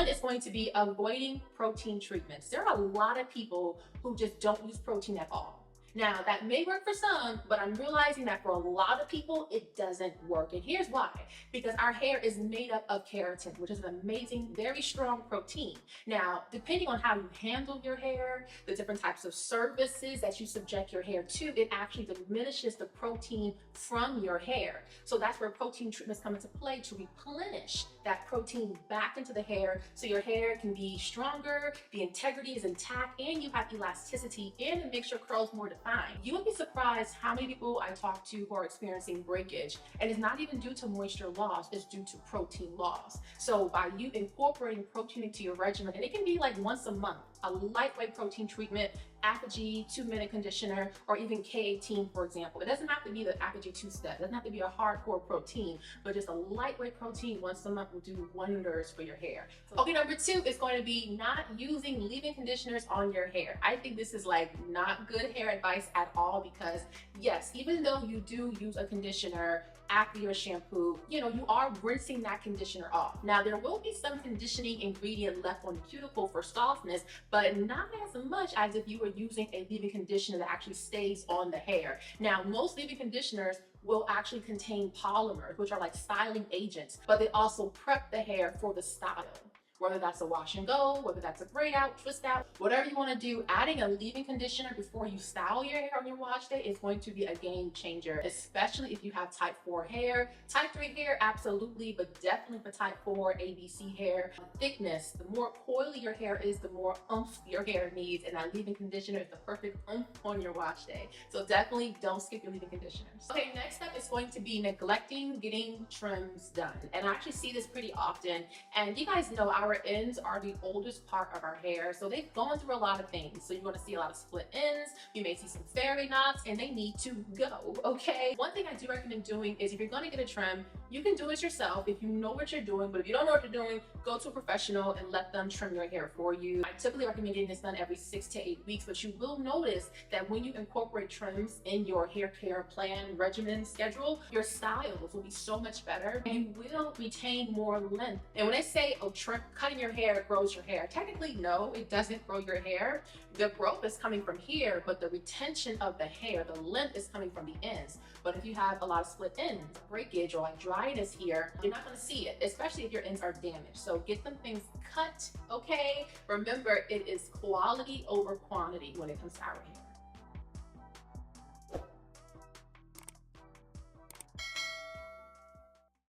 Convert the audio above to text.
one is going to be avoiding protein treatments. There are a lot of people who just don't use protein at all. Now, that may work for some, but I'm realizing that for a lot of people, it doesn't work. And here's why. Because our hair is made up of keratin, which is an amazing, very strong protein. Now, depending on how you handle your hair, the different types of services that you subject your hair to, it actually diminishes the protein from your hair. So that's where protein treatments come into play to replenish that protein back into the hair so your hair can be stronger, the integrity is intact, and you have elasticity, and it makes your curls more defined. You would be surprised how many people I talk to who are experiencing breakage, and it's not even due to moisture loss, it's due to protein loss. So by you incorporating protein into your regimen, and it can be like once a month, a lightweight protein treatment, Apogee 2-minute conditioner, or even K18, for example. It doesn't have to be the Apogee 2-step. It doesn't have to be a hardcore protein, but just a lightweight protein once a month will do wonders for your hair. Okay, number 2 is going to be not using leave-in conditioners on your hair. I think this is like not good hair advice at all, because yes, even though you do use a conditioner after your shampoo, you are rinsing that conditioner off. Now, there will be some conditioning ingredient left on the cuticle for softness, but not as much as if you were using a leave-in conditioner that actually stays on the hair. Now, most leave-in conditioners will actually contain polymers, which are like styling agents, but they also prep the hair for the style. Whether that's a wash and go, whether that's a braid out, twist out, whatever you want to do, adding a leave-in conditioner before you style your hair on your wash day is going to be a game changer, especially if you have type 4 hair. Type 3 hair, absolutely, but definitely for type 4 ABC hair. Thickness, the more coily your hair is, the more oomph your hair needs, and that leave-in conditioner is the perfect oomph on your wash day. So definitely don't skip your leave-in conditioners. Okay, next step is going to be neglecting getting trims done. And I actually see this pretty often, and you guys know our ends are the oldest part of our hair, so they've gone through a lot of things. So you're going to see a lot of split ends, you may see some fairy knots, and they need to go, okay? One thing I do recommend doing is if you're going to get a trim, you can do it yourself if you know what you're doing, but if you don't know what you're doing, go to a professional and let them trim your hair for you. I typically recommend getting this done every 6 to 8 weeks, but you will notice that when you incorporate trims in your hair care plan, regimen, schedule, your styles will be so much better, and you will retain more length. And when I say, oh, cutting your hair grows your hair, technically no, it doesn't grow your hair. The growth is coming from here, but the retention of the hair, the length, is coming from the ends. But if you have a lot of split ends, breakage, or like dryness here, you're not going to see it, especially if your ends are damaged. So get them things cut, okay? Remember, it is quality over quantity when it comes to our hair.